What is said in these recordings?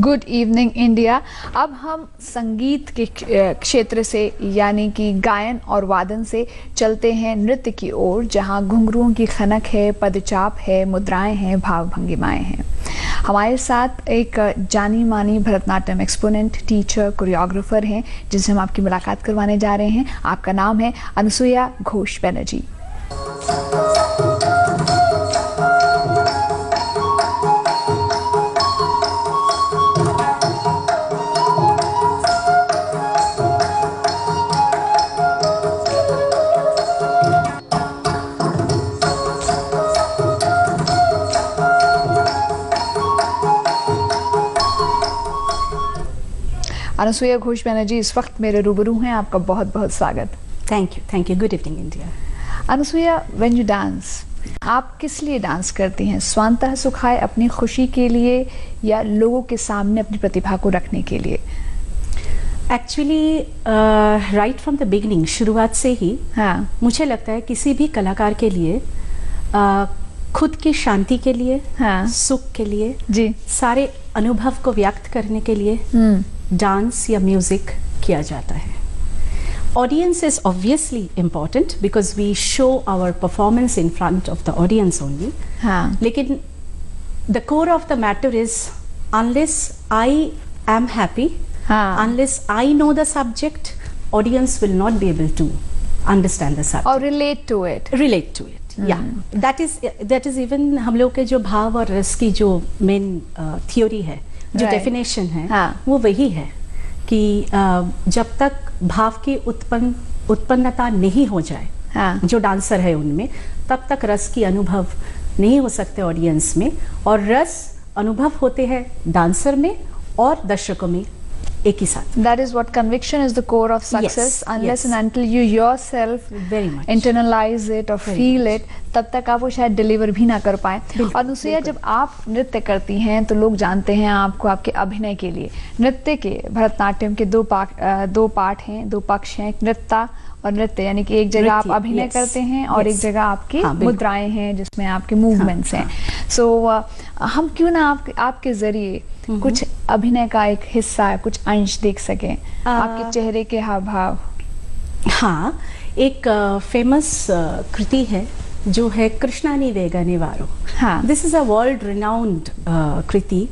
Good evening India. अब हम संगीत के क्षेत्र से यानी कि गायन और वादन से चलते हैं नृत्य की ओर, जहां घुंघरुओं की खनक है, पदचाप है, मुद्राएं हैं, भाव भंगिमाएं हैं। हमारे साथ एक जानी मानी भरतनाट्यम एक्सपोनेंट, टीचर, कोरियोग्राफर हैं, जिनसे हम आपकी मुलाकात करवाने जा रहे हैं। आपका नाम है अनुसुईया घोष बनर्जी। अनुसुईया घोष बनर्जी इस वक्त मेरे रूबरू हैं। आपका बहुत बहुत स्वागत। Thank you. Good evening India. Anusuiya, when you dance, आप किस लिए डांस करती हैं? स्वांतः सुखाए, अपनी खुशी के लिए, या लोगों के सामने अपनी प्रतिभा को रखने के लिए? Actually right from the beginning, शुरुआत से ही मुझे लगता है किसी भी कलाकार के लिए खुद की शांति के लिए, सुख के लिए, जी, सारे अनुभव को व्यक्त करने के लिए डांस या म्यूजिक किया जाता है। Audience is obviously important because we show our performance in front of the audience only, लेकिन the core of the matter is unless I am happy, unless I know the subject, audience will not be able to understand the subject और relate to it. या that is even हम लोग के जो भाव और रस की जो मेन थियोरी है, जो डेफिनेशन है, वो वही है कि जब तक भाव की उत्पन्नता नहीं हो जाए जो डांसर है उनमें, तब तक रस की अनुभव नहीं हो सकते ऑडियंस में, और रस अनुभव होते हैं डांसर में और दर्शकों में एक ही साथ। That is what conviction is the core of success. Unless and until you yourself internalize it or feel it, तब तक आप वो शायद डिलीवर भी ना कर पाए। और अनुसुईया, जब आप नृत्य करती हैं तो लोग जानते हैं आपको आपके अभिनय के लिए। नृत्य के भरतनाट्यम के दो पार्ट हैं, दो पक्ष हैं, नृत्य और नृत्य, यानी कि एक जगह आप अभिनय करते हैं और एक जगह आपकी मुद्राएं हैं जिसमें आपके मूवमेंट्स हैं। सो हम क्यों ना आपके जरिए कुछ अभिनय का एक हिस्सा, कुछ अंश देख सकें, आपके चेहरे के हाव भाव। हाँ, एक फेमस कृति है जो है कृष्णा नी वेगने वारो। This is a world renowned kriti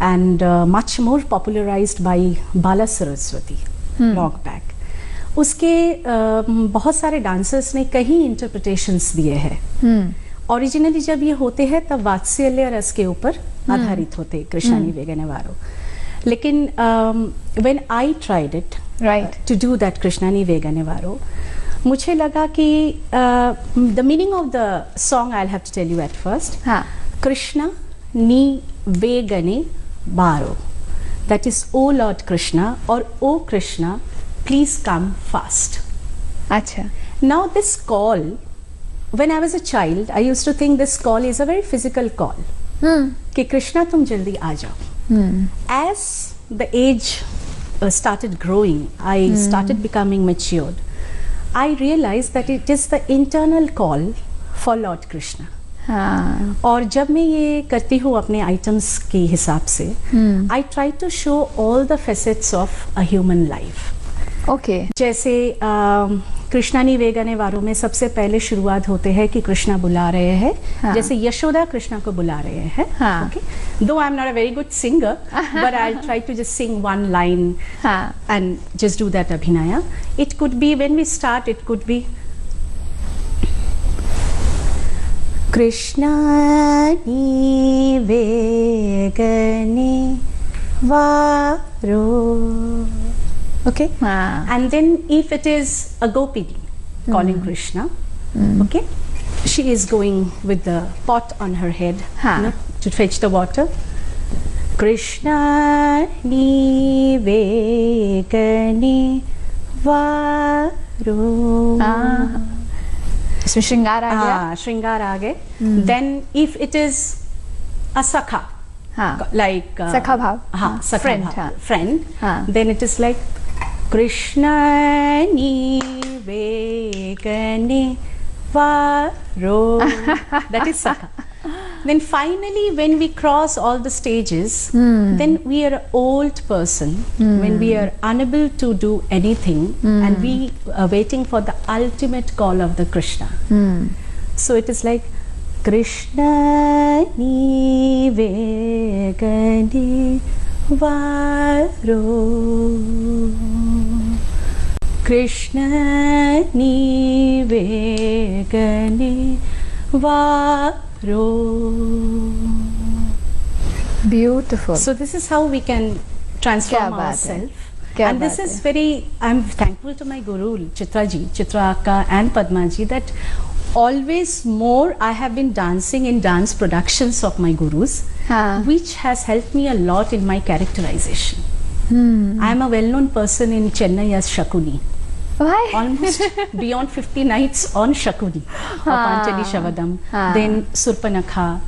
and much more popularized by Bala Saraswati long back. उसके बहुत सारे डांसर्स ने कई इंटरप्रिटेशंस दिए हैं। ओरिजिनली जब ये होते हैं तब वात्सल्य रस के ऊपर आधारित होते कृष्णा नी वेगने वारो, लेकिन when I tried it to do that Krishna नी वेगने वारो, मुझे लगा कि the meaning of the song I will have to tell you at first. Krishna नी वेगने वारो, that is O lord Krishna, और O Krishna please come fast. अच्छा, now this call, when I was a child, I used to think this call is a very physical call, कि कृष्णा तुम जल्दी आ जाओ। As the age started growing, I started becoming matured. I realized that it is the internal call for Lord Krishna. और जब मैं ये करती हूँ अपने आइटम्स के हिसाब से, I try to show all the facets of a human life. Okay, जैसे कृष्णा नी वेगने वारों में सबसे पहले शुरुआत होते हैं कि कृष्णा बुला रहे हैं, जैसे यशोदा कृष्णा को बुला रहे हैं। Okay, though I am not a very good singer, but I try to just sing one line and just do that abhinaya. It could be when we start, it could be Krishna नी वेगने वारो। Okay, and then if it is a gopini calling Krishna, okay, she is going with the pot on her head, to fetch the water. Krishna ni vegane varo, इसमें श्रृंगार आ गया। श्रृंगार आ गए। Then if it is a sakha, like sakha bhav, friend, then it is like Krishna नी वेगने वारो, that is sakha. Then finally, when we cross all the stages, then we are an old person, when we are unable to do anything, and we are waiting for the ultimate call of the Krishna. So it is like, Krishna nive gani varo, Krishna nive gani varo. Beautiful. So this is how we can transform ourselves. And this is very, I'm thankful to my guru Chitra ji, Chitra Akka and Padma ji, that always more I have been dancing in dance productions of my gurus, which has helped me a lot in my characterization. I am a well-known person in Chennai as Shakuni. Why? Almost beyond 50 nights on Shakuni, or Panchali Shavadam, then Surpanakha,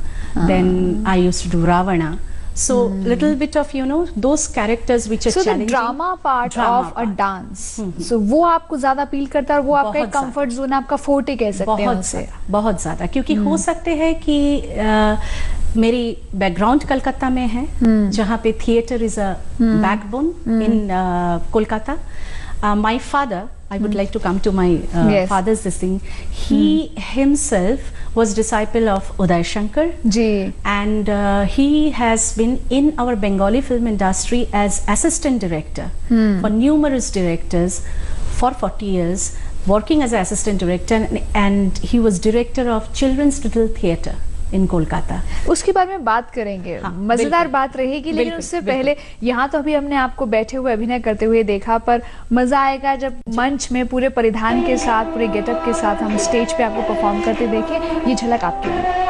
then I used to do Ravana. So little bit of, you know, those characters which are challenging. So the drama part of a dance, so वो आपको ज़्यादा appeal करता है, और वो आपका एक comfort zone, आपका forte कह सकते हैं उसे. बहुत ज़्यादा, क्योंकि हो सकते हैं कि मेरी बैकग्राउंड कलकत्ता में है, जहाँ पे theatre is a backbone in Kolkata. My father, I would like to come to my father's this thing. He himself was disciple of Uday Shankar. And he has been in our Bengali film industry as assistant director for numerous directors for 40 years, working as an assistant director, and he was director of Children's Little Theatre in Kolkata. उसके बारे में बात करेंगे, मजेदार बात रहेगी, लेकिन उससे पहले यहाँ तो अभी हमने आपको बैठे हुए अभिनय करते हुए देखा, पर मजा आएगा जब मंच में पूरे परिधान के साथ, पूरे गेटअप के साथ हम स्टेज पे आपको परफॉर्म करते देखें. ये झलक आपके लिए.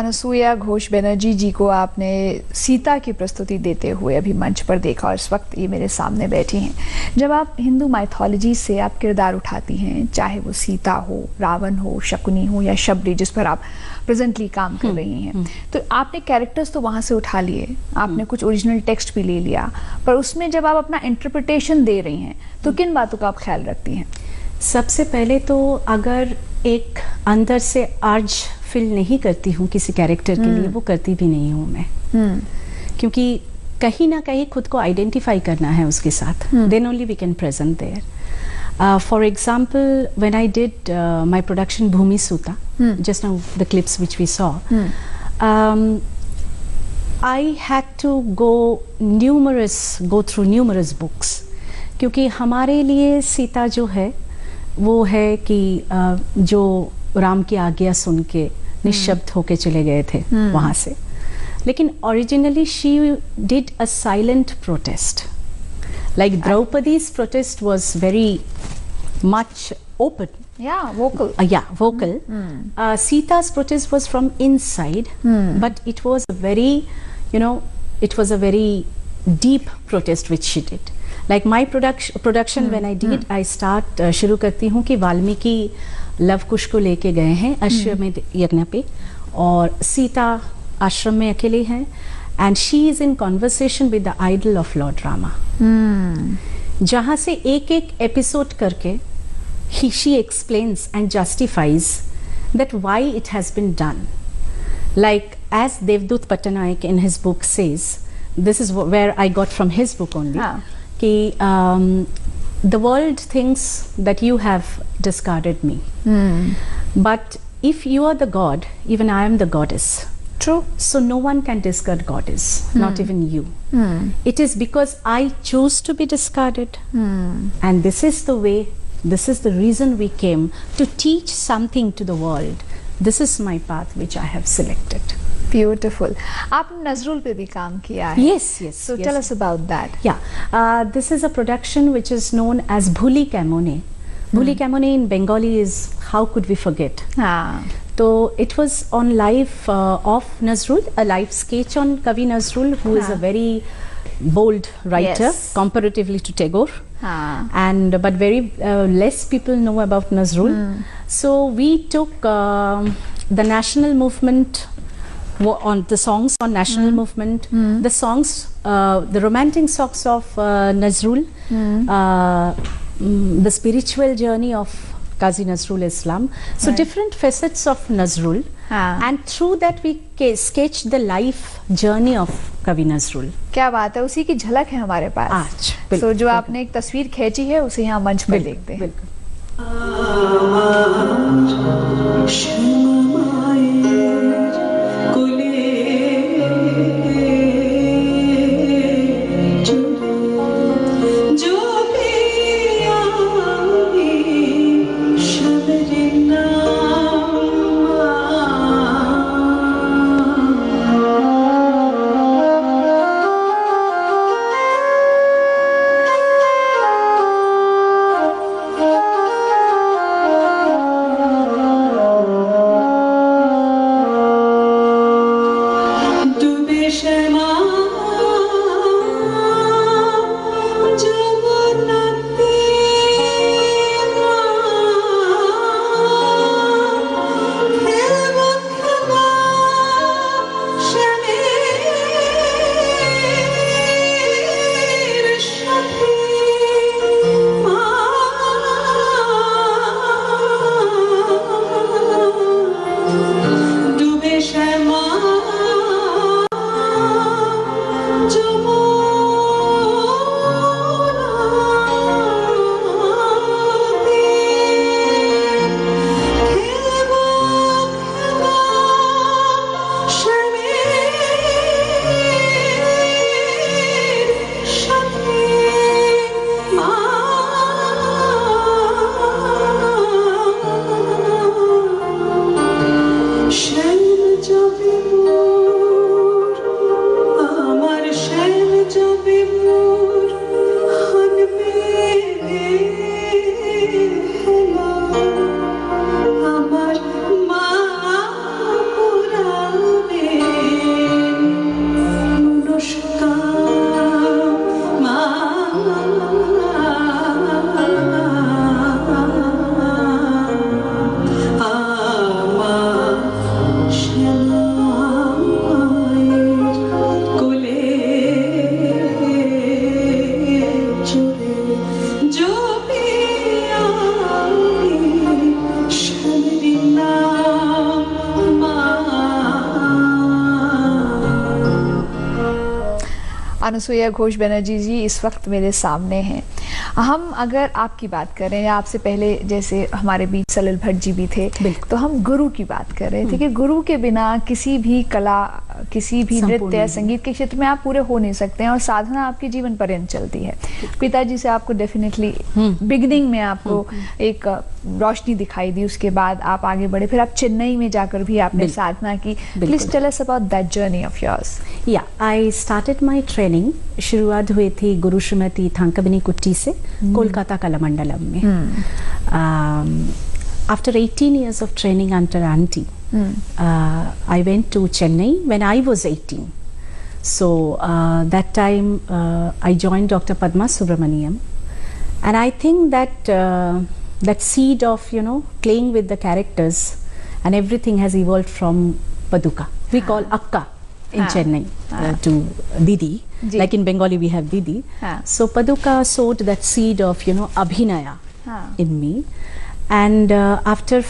अनुसुईया घोष बनर्जी जी को आपने सीता की प्रस्तुति देते हुए अभी मंच पर देखा और इस वक्त ये मेरे सामने बैठी हैं। जब आप हिंदू माइथोलॉजी से आप किरदार उठाती हैं, चाहे वो सीता हो, रावण हो, शकुनी हो या शबरी जिस पर आप प्रेजेंटली काम कर रही हैं, तो आपने कैरेक्टर्स तो वहाँ से उठा लिए, आपने कुछ ओरिजिनल टेक्स्ट भी ले लिया, पर उसमें जब आप अपना इंटरप्रिटेशन दे रही हैं तो किन बातों का आप ख्याल रखती हैं? सबसे पहले तो अगर एक अंदर से अर्ज फील नहीं करती हूँ किसी कैरेक्टर के लिए, वो करती भी नहीं हूँ मैं, क्योंकि कहीं ना कहीं खुद को आइडेंटिफाई करना है उसके साथ, then only we can present there. For example when I did my production Bhoomi Suta, just now the clips which we saw, I had to go through numerous books, क्योंकि हमारे लिए सीता जो है वो है कि जो राम की आज्ञा सुन के निशब्द होके चले गए थे वहां से, लेकिन originally she did a silent protest, like Draupadi's protest was very much open, vocal. Sita's protest was from inside, but it was a very, it was a very deep protest which she did. Like my production when I did, I start शुरू करती हूँ कि Valmiki love कुश को लेके गए हैं अश्वमेध यज्ञ पे, और सीता आश्रम में अकेले हैं, and she is in conversation with the idol of Lord Rama. जहाँ से एक एक एपिसोड करके she explains and justifies that why it has been done. Like as Devdutt Pattanaik in his book says, this is where I got from his book only, कि the world thinks that you have discarded me, but if you are the god, even I am the goddess. True. So no one can discard goddess, not even you. It is because I choose to be discarded, and this is the way, this is the reason we came to teach something to the world. This is my path which I have selected. Beautiful. आपने नजरुल पे भी काम किया है. Yes, yes. So tell us about that. Yeah, this is a production which is known as Bhuli Kemone. Bhuli Kemone in Bengali is how could we forget. So it was on life of Nazrul, a live sketch on Kavi Nazrul, who is a very bold writer comparatively to Tagore. And but very less people know about Nazrul. So we took the national movement on the songs on national movement, the songs, the romantic songs of Nazrul, the spiritual journey of Qazi Nazrul Islam. So different facets of Nazrul, and through that we sketched the life journey of Kavi Nazrul. क्या बात है, उसी की झलक है हमारे पास आज. So जो आपने एक तस्वीर खींची है उसे यहाँ मंच पर देखते हैं. अनुसुईया घोष बनर्जी जी इस वक्त मेरे सामने हैं। हम अगर आपकी बात करें या आपसे पहले जैसे हमारे बीच सलिल भट्ट जी भी थे, तो हम गुरु की बात कर रहे थे कि गुरु के बिना किसी भी कला, किसी भी नृत्य संगीत के क्षेत्र में आप पूरे हो नहीं सकते हैं और साधना आपके जीवन पर्यंत चलती है। पिताजी से आपको डेफिनेटली बिगिनिंग में आपको एक रोशनी दिखाई दी, उसके बाद आप आगे बढ़े, फिर आप चेन्नई में जाकर भी आपने साधना की। Please tell us about that journey of yours. Yeah I started my training, शुरुआत हुई थी गुरु श्रीमती थांकबिनी कुट्टी से कोलकाता कलामंडलम में। After 18 years of training under auntie, I went to Chennai when I was 18. So that time I joined Dr. Padma Subramaniam, and I think that that seed of playing with the characters and everything has evolved from Paduka. We call Akka in Chennai to Didi. Like in Bengali we have Didi. So Paduka sowed that seed of Abhinaya in me. And after